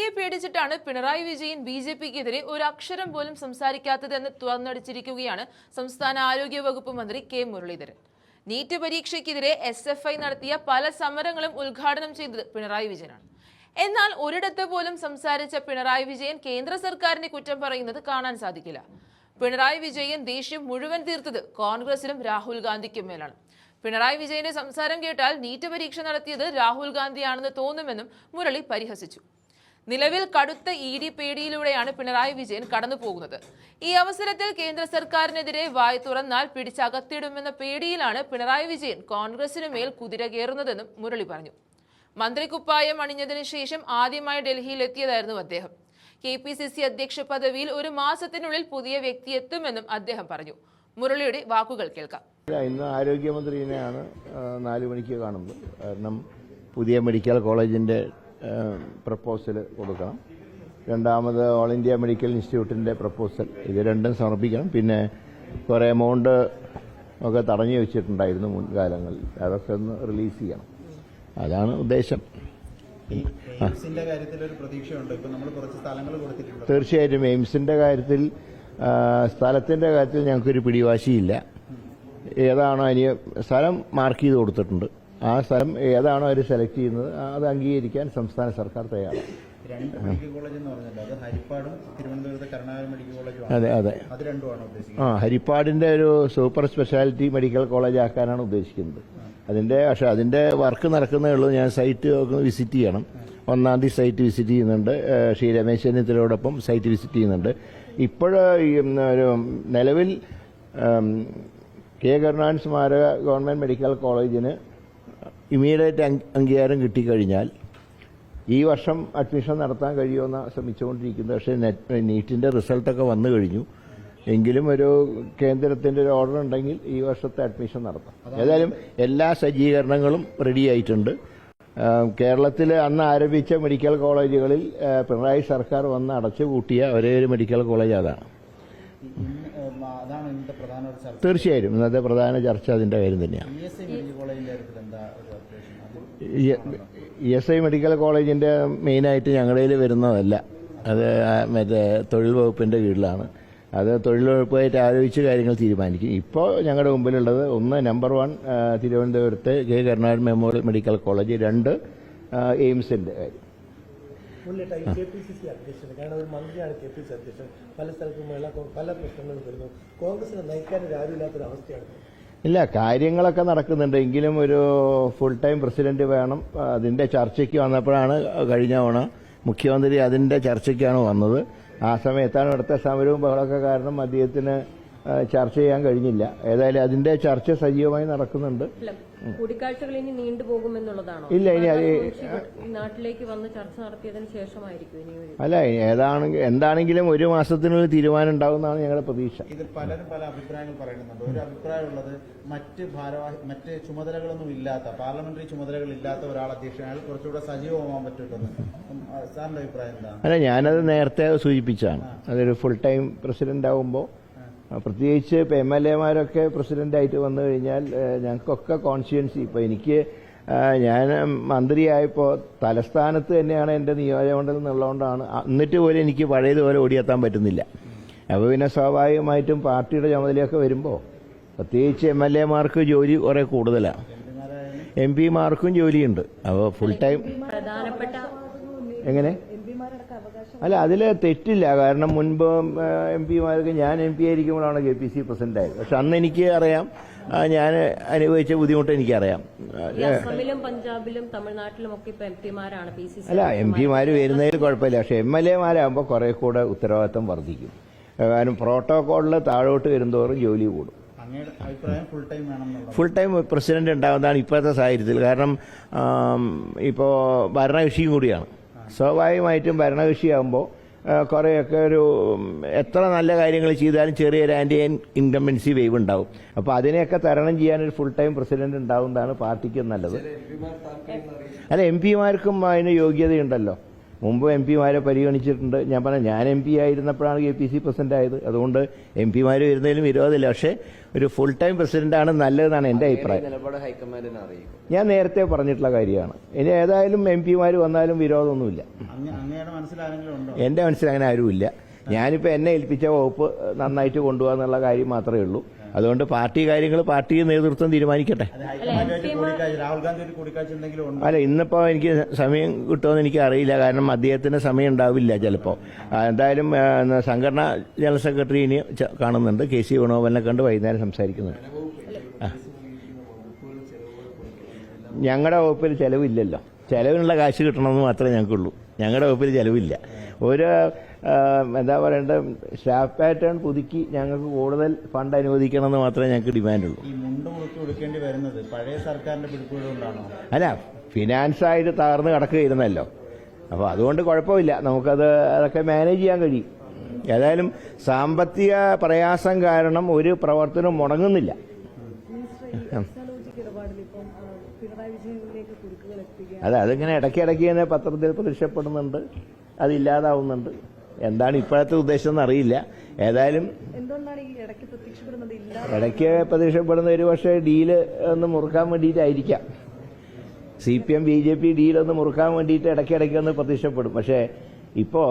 ഇഡിയെ പേടിച്ചിട്ടാണ് പിണറായി വിജയൻ ബിജെപിക്കെതിരെ ഒരു അക്ഷരം പോലും സംസാരിക്കാത്തതെന്ന് തുറന്നടിച്ചിരിക്കുകയാണ് സംസ്ഥാന ആരോഗ്യ വകുപ്പ് മന്ത്രി കെ മുരളീധരൻ. നീറ്റ് പരീക്ഷയ്ക്കെതിരെ SFI നടത്തിയ പല സമരങ്ങളും ഉദ്ഘാടനം ചെയ്തത് പിണറായി വിജയനാണ്. എന്നാൽ ഒരിടത്ത് പോലും സംസാരിച്ച പിണറായി വിജയൻ കേന്ദ്ര സർക്കാരിനെ കുറ്റം പറയുന്നത് കാണാൻ സാധിക്കില്ല. പിണറായി വിജയൻ ദേഷ്യം മുഴുവൻ തീർത്തത് കോൺഗ്രസിനും രാഹുൽ ഗാന്ധിക്കും മേലാണ്. പിണറായി വിജയന്റെ സംസാരം കേട്ടാൽ നീറ്റ് പരീക്ഷ നടത്തിയത് രാഹുൽ ഗാന്ധിയാണെന്ന് തോന്നുമെന്നും മുരളി പരിഹസിച്ചു. നിലവിൽ കടുത്ത ED പേടിയിലൂടെയാണ് പിണറായി വിജയൻ കടന്നു പോകുന്നത്. ഈ അവസരത്തിൽ കേന്ദ്ര സർക്കാരിനെതിരെ വായ തുറന്നാൽ പിടിച്ചകത്തിടുമെന്ന പേടിയിലാണ് പിണറായി വിജയൻ കോൺഗ്രസിനു മേൽ കുതിര കയറുന്നതെന്നും മുരളി പറഞ്ഞു. മന്ത്രിക്കുപ്പായം അണിഞ്ഞതിനു ശേഷം ആദ്യമായി ഡൽഹിയിൽ എത്തിയതായിരുന്നു അദ്ദേഹം. KPCC അധ്യക്ഷ പദവിയിൽ ഒരു മാസത്തിനുള്ളിൽ പുതിയ വ്യക്തി എത്തുമെന്നും അദ്ദേഹം പറഞ്ഞു. മുരളിയുടെ വാക്കുകൾ കേൾക്കാം. ഇന്ന് ആരോഗ്യമന്ത്രിനെയാണ് 4 മണിക്ക് കാണുന്നത്. കാരണം പുതിയ മെഡിക്കൽ കോളേജിന്റെ പ്രപ്പോസൽ കൊടുക്കണം. രണ്ടാമത് ഓൾ ഇന്ത്യ മെഡിക്കൽ ഇൻസ്റ്റിറ്റ്യൂട്ടിന്റെ പ്രപ്പോസൽ, ഇത് രണ്ടും സമർപ്പിക്കണം. പിന്നെ കുറേ എമൗണ്ട് ഒക്കെ തടഞ്ഞു വെച്ചിട്ടുണ്ടായിരുന്നു മുൻകാലങ്ങളിൽ, അതൊക്കെ ഒന്ന് റിലീസ് ചെയ്യണം. അതാണ് ഉദ്ദേശം. തീർച്ചയായിട്ടും എയിംസിന്റെ കാര്യത്തിൽ സ്ഥലത്തിന്റെ കാര്യത്തിൽ ഞങ്ങൾക്കൊരു പിടിവാശിയില്ല. ഏതാണോ അതിന് സ്ഥലം മാർക്ക് ചെയ്ത് കൊടുത്തിട്ടുണ്ട്. ആ സ്ഥലം ഏതാണോ അവർ സെലക്ട് ചെയ്യുന്നത് അത് അംഗീകരിക്കാൻ സംസ്ഥാന സർക്കാർ തയ്യാറാണ്. അതെ അതെ. ഹരിപ്പാടിന്റെ ഒരു സൂപ്പർ സ്പെഷ്യാലിറ്റി മെഡിക്കൽ കോളേജ് ആക്കാനാണ് ഉദ്ദേശിക്കുന്നത്. പക്ഷെ അതിന്റെ വർക്ക് നടക്കുന്നേ ഉള്ളൂ. ഞാൻ സൈറ്റ് വിസിറ്റ് ചെയ്യണം. 1-ാം തീയതി സൈറ്റ് വിസിറ്റ് ചെയ്യുന്നുണ്ട്. ശ്രീ രമേശ് ചെന്നിത്തലയോടൊപ്പം സൈറ്റ് വിസിറ്റ് ചെയ്യുന്നുണ്ട്. ഒരു നിലവിൽ കെ കരുണാകരൻ സ്മാരക ഗവൺമെന്റ് മെഡിക്കൽ കോളേജിന് ഇമ്മീഡിയറ്റ് അംഗീകാരം കിട്ടിക്കഴിഞ്ഞാൽ ഈ വർഷം അഡ്മിഷൻ നടത്താൻ കഴിയുമെന്ന് ശ്രമിച്ചുകൊണ്ടിരിക്കുന്നത്. പക്ഷേ നീറ്റിന്റെ റിസൾട്ടൊക്കെ വന്നു കഴിഞ്ഞു. എങ്കിലും ഒരു കേന്ദ്രത്തിന്റെ ഒരു ഓർഡർ ഉണ്ടെങ്കിൽ ഈ വർഷത്തെ അഡ്മിഷൻ നടത്താം. ഏതായാലും എല്ലാ സജ്ജീകരണങ്ങളും റെഡിയായിട്ടുണ്ട്. കേരളത്തിൽ അന്ന് ആരംഭിച്ച മെഡിക്കൽ കോളേജുകളിൽ പിണറായി സർക്കാർ വന്ന് അടച്ചുപൂട്ടിയ ഒരേ ഒരു മെഡിക്കൽ കോളേജ് അതാണ്. തീർച്ചയായും ഇന്നത്തെ പ്രധാന ചർച്ച അതിന്റെ കാര്യം തന്നെയാണ്. ESI മെഡിക്കൽ കോളേജിന്റെ മെയിനായിട്ട് ഞങ്ങളുടെ വരുന്നതല്ല. അത് മറ്റേ തൊഴിൽ വകുപ്പിന്റെ കീഴിലാണ്. അത് തൊഴിൽ വകുപ്പായിട്ട് ആലോചിച്ച് കാര്യങ്ങൾ തീരുമാനിക്കും. ഇപ്പോൾ ഞങ്ങളുടെ മുമ്പിലുള്ളത് നമ്പർ 1 തിരുവനന്തപുരത്തെ K Karunakaran memorial medical college, 2 എയിംസിന്റെ കാര്യം. KPCC അധ്യക്ഷൻ, കാരണം ഒരു മന്ത്രിയാണ് KPCC അധ്യക്ഷൻ. പല സ്ഥലത്തും പല പ്രശ്നങ്ങളും വരുന്നു. കോൺഗ്രസിനെ നയിക്കാൻ ആരുമില്ലാത്തൊരു അവസ്ഥയാണ്. ഇല്ല, കാര്യങ്ങളൊക്കെ നടക്കുന്നുണ്ട്. എങ്കിലും ഒരു ഫുൾ ടൈം പ്രസിഡന്റ് വേണം. അതിന്റെ ചർച്ചയ്ക്ക് വന്നപ്പോഴാണ് കഴിഞ്ഞ തവണ മുഖ്യമന്ത്രി അതിന്റെ ചർച്ചയ്ക്കാണ് വന്നത്. ആ സമയത്താണ് ഇവിടുത്തെ സമരവും ബഹളമൊക്കെ കാരണം അദ്ദേഹത്തിന് ചർച്ച ചെയ്യാൻ കഴിഞ്ഞില്ല. ഏതായാലും അതിന്റെ ചർച്ച സജീവമായി നടക്കുന്നുണ്ട്. കൂടിക്കാഴ്ചകൾ ഇനി നീണ്ടുപോകുമെന്നുള്ളതാണോ? ഇല്ല, ഇനി നാട്ടിലേക്ക് വന്ന് ചർച്ച നടത്തിയതിനു ശേഷമായിരിക്കും. അല്ല, എന്താണെങ്കിലും ഒരു മാസത്തിനുള്ളിൽ തീരുമാനം ഉണ്ടാകുമെന്നാണ് ഞങ്ങളുടെ പ്രതീക്ഷ. ഇതിൽ പലരും പല അഭിപ്രായങ്ങൾ പറയുന്നുണ്ട്. ഒരു അഭിപ്രായമുള്ളത് മറ്റ് ചുമതലകളൊന്നും ഇല്ലാത്ത, പാർലമെന്ററി ചുമതലകൾ ഇല്ലാത്ത ഒരാൾ അധ്യക്ഷനായാൽ കുറച്ചുകൂടെ സജീവമാകാൻ പറ്റുമെന്ന്. സാറിന്റെ അഭിപ്രായം എന്താണ്? അല്ല, ഞാനത് നേരത്തെ സൂചിപ്പിച്ചാണ്. അതൊരു ഫുൾ ടൈം പ്രസിഡന്റ് ആകുമ്പോൾ, പ്രത്യേകിച്ച് ഇപ്പോൾ MLA-മാരൊക്കെ പ്രസിഡന്റായിട്ട് വന്നു കഴിഞ്ഞാൽ ഞങ്ങൾക്കൊക്കെ കോൺസ്റ്റിറ്റ്യുവൻസി, ഇപ്പോൾ ഞാൻ മന്ത്രിയായപ്പോൾ തലസ്ഥാനത്ത് തന്നെയാണ് എൻ്റെ നിയോജകമണ്ഡലം എന്നുള്ളതുകൊണ്ടാണ്. എന്നിട്ട് പോലും എനിക്ക് പഴയതുപോലെ ഓടിയെത്താൻ പറ്റുന്നില്ല. അപ്പോൾ പിന്നെ സ്വാഭാവികമായിട്ടും പാർട്ടിയുടെ ചുമതലയൊക്കെ വരുമ്പോൾ പ്രത്യേകിച്ച് MLA-മാർക്ക് ജോലി കുറേ കൂടുതലാണ്. MP-മാർക്കും ജോലിയുണ്ട്. അപ്പോൾ ഫുൾ ടൈം എങ്ങനെ? അല്ല, അതിൽ തെറ്റില്ല. കാരണം മുൻപ് MP-മാർക്ക് ഞാൻ MP ആയിരിക്കുമ്പോഴാണ് KPCC പ്രസിഡന്റ് ആയത്. പക്ഷെ അന്ന് എനിക്ക് അറിയാം, ഞാൻ അനുഭവിച്ച ബുദ്ധിമുട്ട് എനിക്കറിയാം. പഞ്ചാബിലും തമിഴ്നാട്ടിലും ഒക്കെ MP-മാരാണ്. അല്ല, MP-മാർ വരുന്നതിൽ കുഴപ്പമില്ല. പക്ഷെ MLA-മാരാകുമ്പോൾ കുറെ കൂടെ ഉത്തരവാദിത്വം വർദ്ധിക്കും. കാരണം പ്രോട്ടോകോളിൽ താഴോട്ട് വരുന്നതോറും ജോലി കൂടും. ഫുൾ ടൈം പ്രസിഡന്റ് ഉണ്ടാകുന്നതാണ് ഇപ്പോഴത്തെ സാഹചര്യത്തിൽ. കാരണം ഇപ്പോൾ ഭരണകക്ഷിയും കൂടിയാണ്. സ്വാഭാവികമായിട്ടും ഭരണകക്ഷിയാകുമ്പോൾ കുറേയൊക്കെ എത്ര നല്ല കാര്യങ്ങൾ ചെയ്താലും ചെറിയൊരു ആന്റി ഇൻകംബൻസി വേവ് ഉണ്ടാവും. അപ്പോൾ അതിനെയൊക്കെ തരണം ചെയ്യാൻ ഒരു ഫുൾ ടൈം പ്രസിഡന്റ് ഉണ്ടാവുന്നതാണ് പാർട്ടിക്ക് നല്ലത്. അല്ല, MP-മാർക്കും അതിന് യോഗ്യതയുണ്ടല്ലോ. മുമ്പ് എം പിമാരെ പരിഗണിച്ചിട്ടുണ്ട്. ഞാൻ പറഞ്ഞു, ഞാൻ എം പി ആയിരുന്നപ്പോഴാണ് KPC പ്രസിഡന്റ് ആയത്. അതുകൊണ്ട് എം പിമാർ വരുന്നതിലും വിരോധമില്ല. പക്ഷേ ഒരു ഫുൾ ടൈം പ്രസിഡന്റാണ് നല്ലതെന്നാണ് എൻ്റെ അഭിപ്രായം. നിലപാട് ഹൈക്കമാൻഡിനെ അറിയിക്കും. ഞാൻ നേരത്തെ പറഞ്ഞിട്ടുള്ള കാര്യമാണ്. ഇനി ഏതായാലും എം പിമാർ വന്നാലും വിരോധമൊന്നുമില്ല. അങ്ങയുടെ മനസ്സിലാരെങ്കിലും ഉണ്ടോ? എൻ്റെ മനസ്സിൽ അങ്ങനെ ആരുമില്ല. ഞാനിപ്പോൾ എന്നെ ഏൽപ്പിച്ച വകുപ്പ് നന്നായിട്ട് കൊണ്ടുപോകാന്നുള്ള കാര്യം മാത്രമേ ഉള്ളൂ. അതുകൊണ്ട് പാർട്ടി കാര്യങ്ങൾ പാർട്ടി നേതൃത്വം തീരുമാനിക്കട്ടെ. രാഹുൽ ഗാന്ധി കൂടിക്കാഴ്ച എന്തെങ്കിലും ഉണ്ടോ? അല്ല, ഇന്നിപ്പോൾ എനിക്ക് സമയം കിട്ടുമെന്ന് എനിക്ക് അറിയില്ല. കാരണം അദ്ദേഹത്തിന് സമയം ഉണ്ടാവില്ല ചിലപ്പോൾ. എന്തായാലും സംഘടനാ ജനറൽ സെക്രട്ടറി ഇനി കാണുന്നുണ്ട്. KC വേണുഗോപാലിനെ കണ്ട് വൈകുന്നേരം സംസാരിക്കുന്നുണ്ട്. ഞങ്ങളുടെ വകുപ്പിൽ ചെലവില്ലല്ലോ. ചെലവിനുള്ള കാശ് കിട്ടണമെന്ന് മാത്രമേ ഞങ്ങൾക്കുള്ളൂ. ഞങ്ങളുടെ വകുപ്പിൽ ചെലവില്ല. ഒരു എന്താ പറയേണ്ടത്, സ്റ്റാഫ് പാറ്റേൺ പുതുക്കി ഞങ്ങൾക്ക് കൂടുതൽ ഫണ്ട് അനുവദിക്കണമെന്ന് മാത്രമേ ഞങ്ങൾക്ക് ഡിമാൻഡുള്ളൂ. ഈ മുണ്ട് മുറുക്കി കൊടുക്കേണ്ടി വരുന്നത് പഴയ സർക്കാരിന്റെ പിടിപ്പുകൊണ്ടാണോ? അല്ല, ഫിനാൻസായിട്ട് തകർന്ന് കിടക്കുകയായിരുന്നല്ലോ. അപ്പോൾ അതുകൊണ്ട് കുഴപ്പമില്ല. നമുക്കത് അതൊക്കെ മാനേജ് ചെയ്യാൻ കഴിയും. ഏതായാലും സാമ്പത്തിക പ്രയാസം കാരണം ഒരു പ്രവർത്തനം മുടങ്ങുന്നില്ല. അതിങ്ങനെ ഇടയ്ക്കിടയ്ക്ക് തന്നെ പത്രത്തിൽ പ്രത്യക്ഷപ്പെടുന്നുണ്ട്, അതില്ലാതാവുന്നുണ്ട്. എന്താണ് ഇപ്പോഴത്തെ ഉദ്ദേശം എന്നറിയില്ല. ഏതായാലും ഇടയ്ക്ക് പ്രത്യക്ഷപ്പെടുന്ന ഒരു പക്ഷേ ഡീല് ഒന്ന് മുറുക്കാൻ വേണ്ടിയിട്ടായിരിക്കാം. CPM BJP ഡീലൊന്ന് മുറുക്കാൻ വേണ്ടിയിട്ട് ഇടയ്ക്കിടയ്ക്ക് ഒന്ന് പ്രത്യക്ഷപ്പെടും. പക്ഷേ ഇപ്പോൾ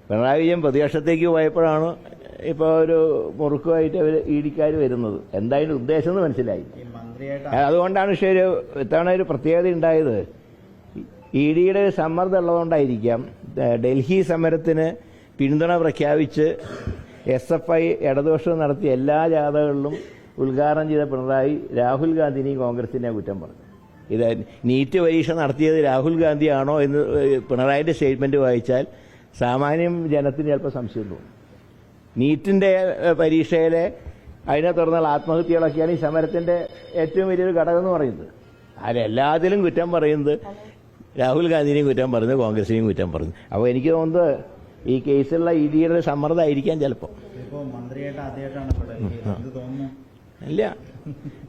പിണറായി വിജയൻ പ്രതിപക്ഷത്തേക്ക് പോയപ്പോഴാണ് ഇപ്പോൾ ഒരു മുറുക്കുമായിട്ട് അവർ ഇഡിക്കാർ വരുന്നത്. എന്തായാലും ഉദ്ദേശം എന്ന് മനസ്സിലായി. അതുകൊണ്ടാണ് പക്ഷേ ഇത്തവണ ഒരു പ്രത്യേകത ഉണ്ടായത്. EDയുടെ സമ്മർദ്ദം ഉള്ളതുകൊണ്ടായിരിക്കാം ഡൽഹി സമരത്തിന് പിന്തുണ പ്രഖ്യാപിച്ച് SFI ഇടതുപക്ഷം നടത്തിയ എല്ലാ ജാഥകളിലും ഉദ്ഘാടനം ചെയ്ത പിണറായി രാഹുൽ ഗാന്ധിനെയും കോൺഗ്രസിനെ കുറ്റം പറഞ്ഞു. ഇത് നീറ്റ് പരീക്ഷ നടത്തിയത് രാഹുൽ ഗാന്ധിയാണോ എന്ന് പിണറായിൻ്റെ സ്റ്റേറ്റ്മെന്റ് വായിച്ചാൽ സാമാന്യം ജനത്തിന് ചിലപ്പോൾ സംശയം തോന്നും. നീറ്റിൻ്റെ പരീക്ഷയിലെ അതിനെ തുടർന്നുള്ള ആത്മഹത്യകളൊക്കെയാണ് ഈ സമരത്തിൻ്റെ ഏറ്റവും വലിയൊരു ഘടകം എന്ന് പറയുന്നത്. അതിലെല്ലാത്തിലും കുറ്റം പറയുന്നത് രാഹുൽ ഗാന്ധിനെയും കുറ്റം പറഞ്ഞു, കോൺഗ്രസിനെയും കുറ്റം പറഞ്ഞു. അപ്പോൾ എനിക്ക് തോന്നുന്നത് ഈ കേസിലുള്ള EDയുടെ സമ്മർദ്ദമായിരിക്കാം ചിലപ്പോൾ. ഇല്ല,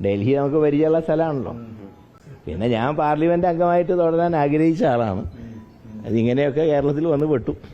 ഡൽഹി നമുക്ക് പരിചയമുള്ള സ്ഥലമാണല്ലോ. പിന്നെ ഞാൻ പാർലമെന്റ് അംഗമായിട്ട് തുടരാൻ ആഗ്രഹിച്ച ആളാണ്. അതിങ്ങനെയൊക്കെ കേരളത്തിൽ വന്ന് പെട്ടു.